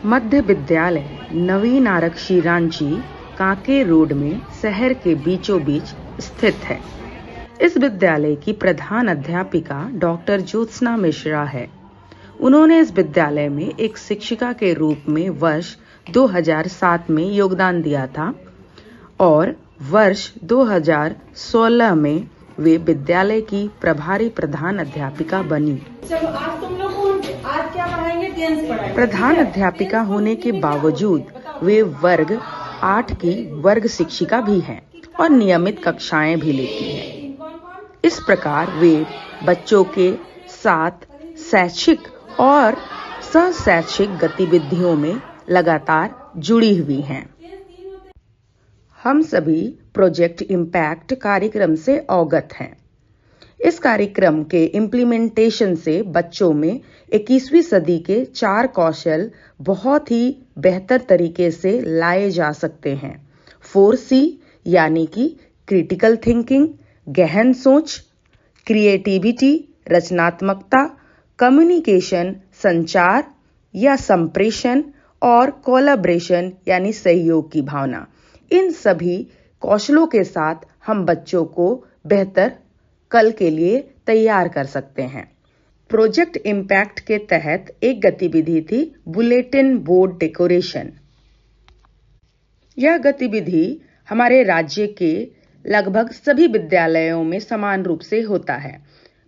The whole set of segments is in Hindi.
मध्य विद्यालय नवीन आरक्षी रांची कांके रोड में शहर के बीचों बीच स्थित है। इस विद्यालय की प्रधान अध्यापिका डॉक्टर ज्योत्सना मिश्रा है। उन्होंने इस विद्यालय में एक शिक्षिका के रूप में वर्ष 2007 में योगदान दिया था और वर्ष 2016 में वे विद्यालय की प्रभारी प्रधान अध्यापिका बनी। चलो आज तुम लोग आज क्या पढ़ाएंगे? टेंस पढ़ाएंगे। प्रधान अध्यापिका होने के बावजूद वे वर्ग 8 की वर्ग शिक्षिका भी हैं और नियमित कक्षाएं भी लेती हैं। इस प्रकार वे बच्चों के साथ शैक्षिक और सह-शैक्षिक गतिविधियों में लगातार जुड़ी हुई हैं। हम सभी प्रोजेक्ट इम्पैक्ट कार्यक्रम से अवगत हैं। इस कार्यक्रम के इम्प्लीमेंटेशन से बच्चों में 21वीं सदी के 4 कौशल बहुत ही बेहतर तरीके से लाए जा सकते हैं। 4C यानी कि क्रिटिकल थिंकिंग, गहन सोच, क्रिएटिविटी, रचनात्मकता, कम्युनिकेशन, संचार या संप्रेषण और कोलैबोरेशन यानी सहयोग की भावना। इन सभी कौशलों के साथ हम बच्चों को बेहतर कल के लिए तैयार कर सकते हैं। प्रोजेक्ट इम्पैक्ट के तहत एक गतिविधि थी बुलेटिन बोर्ड डेकोरेशन। यह गतिविधि हमारे राज्य के लगभग सभी विद्यालयों में समान रूप से होता है,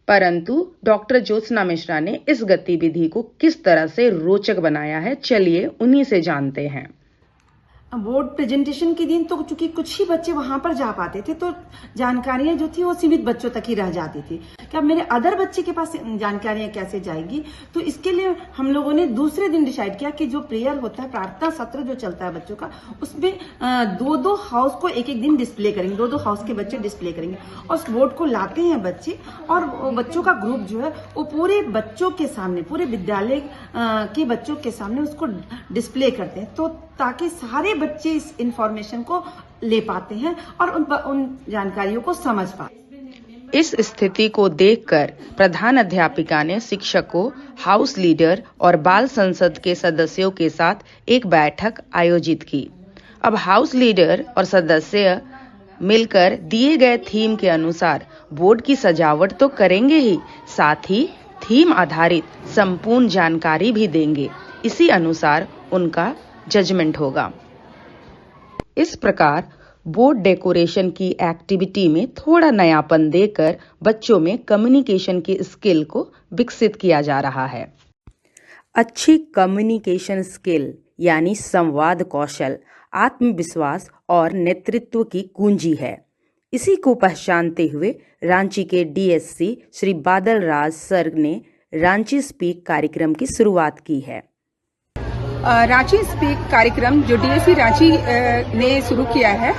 परंतु डॉक्टर ज्योत्सना मिश्रा ने इस गतिविधि को किस तरह से रोचक बनाया है, चलिए उन्हीं से जानते हैं। बोर्ड प्रेजेंटेशन के दिन तो चूंकि कुछ ही बच्चे वहां पर जा पाते थे, तो जानकारियां जो थी वो सीमित बच्चों तक ही रह जाती थी। क्या मेरे अदर बच्चे के पास जानकारियां कैसे जाएगी? तो इसके लिए हम लोगों ने दूसरे दिन डिसाइड किया कि जो प्रेयर होता है, प्रार्थना सत्र जो चलता है बच्चों का, उसमें 2-2 हाउस को एक एक दिन डिस्प्ले करेंगे। 2-2 हाउस के बच्चे डिस्प्ले करेंगे और उस बोर्ड को लाते हैं बच्चे, और बच्चों का ग्रुप जो है वो पूरे बच्चों के सामने, पूरे विद्यालय के बच्चों के सामने उसको डिस्प्ले करते हैं, तो ताकि सारे बच्चे इस इंफॉर्मेशन को ले पाते हैं और उन जानकारियों को समझ पाते। इस स्थिति को देखकर प्रधान अध्यापिका ने शिक्षकों, हाउस लीडर और बाल संसद के सदस्यों के साथ एक बैठक आयोजित की। अब हाउस लीडर और सदस्य मिलकर दिए गए थीम के अनुसार बोर्ड की सजावट तो करेंगे ही, साथ ही थीम आधारित संपूर्ण जानकारी भी देंगे। इसी अनुसार उनका जजमेंट होगा। इस प्रकार बोर्ड डेकोरेशन की एक्टिविटी में थोड़ा नयापन देकर बच्चों में कम्युनिकेशन की स्किल को विकसित किया जा रहा है। अच्छी कम्युनिकेशन स्किल यानी संवाद कौशल आत्मविश्वास और नेतृत्व की कुंजी है। इसी को पहचानते हुए रांची के डीएससी श्री बादल राज सर ने रांची स्पीक कार्यक्रम की शुरुआत की है। रांची स्पीक कार्यक्रम जो डीएससी रांची ने शुरू किया है,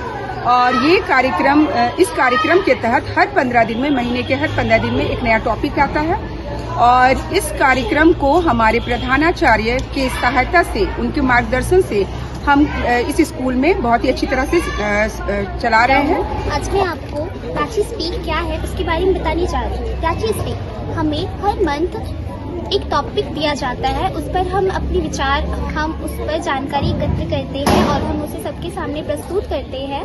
और ये कार्यक्रम, इस कार्यक्रम के तहत हर 15 दिन में, महीने के हर 15 दिन में एक नया टॉपिक आता है, और इस कार्यक्रम को हमारे प्रधानाचार्य के सहायता से, उनके मार्गदर्शन से हम इस स्कूल में बहुत ही अच्छी तरह से चला रहे हैं। आज मैं आपको रांची स्पीक क्या है उसके बारे में बताने जा रही हूँ। रांची स्पीक हमें हर मंथ एक टॉपिक दिया जाता है, उस पर हम अपने विचार, हम उस पर जानकारी एकत्र करते हैं और हम उसे सबके सामने प्रस्तुत करते हैं।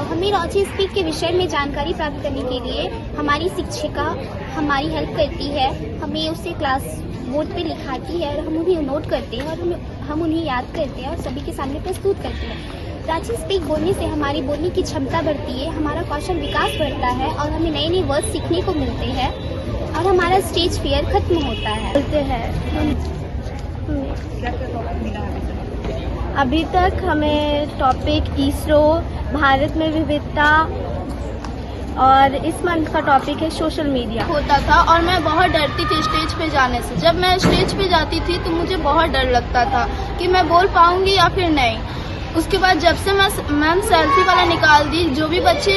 हमें रांची स्पीक के विषय में जानकारी प्राप्त करने के लिए हमारी शिक्षिका हमारी हेल्प करती है, हमें उसे क्लास बोर्ड पे लिखाती है और हम उन्हें नोट करते हैं और हम उन्हें याद करते हैं और सभी के सामने प्रस्तुत करते हैं। रांची स्पीक बोलने से हमारी बोलने की क्षमता बढ़ती है, हमारा कौशल विकास बढ़ता है और हमें नए नए वर्ड सीखने को मिलते हैं और हमारा स्टेज फियर खत्म होता है। बोलते हैं अभी तक हमें टॉपिक इसरो, भारत में विविधता, और इस मंथ का टॉपिक है सोशल मीडिया होता था। और मैं बहुत डरती थी स्टेज पे जाने से। जब मैं स्टेज पे जाती थी तो मुझे बहुत डर लगता था कि मैं बोल पाऊंगी या फिर नहीं। उसके बाद जब से मैम सेल्फी वाला निकाल दी, जो भी बच्चे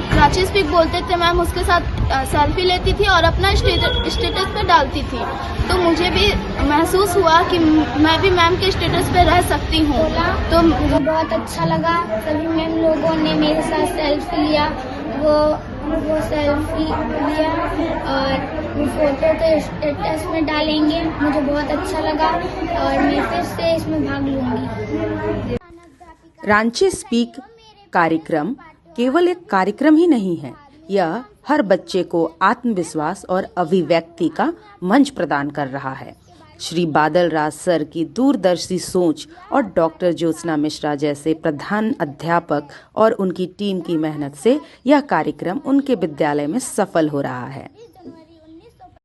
रांची स्पीक बोलते थे मैम उसके साथ सेल्फी लेती थी और अपना स्टेटस पे डालती थी, तो मुझे भी महसूस हुआ कि मैं भी मैम के स्टेटस पे रह सकती हूँ। तो मुझे बहुत अच्छा लगा। सभी मैम लोगों ने मेरे साथ सेल्फी लिया, वो सेल्फी लिया और वो फोटो के स्टेटस में डालेंगे। मुझे बहुत अच्छा लगा और मैं फिर से इसमें भाग लूंगी। रांची स्पीक कार्यक्रम केवल एक कार्यक्रम ही नहीं है, यह हर बच्चे को आत्मविश्वास और अभिव्यक्ति का मंच प्रदान कर रहा है। श्री बादल राज सर की दूरदर्शी सोच और डॉक्टर ज्योत्सना मिश्रा जैसे प्रधान अध्यापक और उनकी टीम की मेहनत से यह कार्यक्रम उनके विद्यालय में सफल हो रहा है।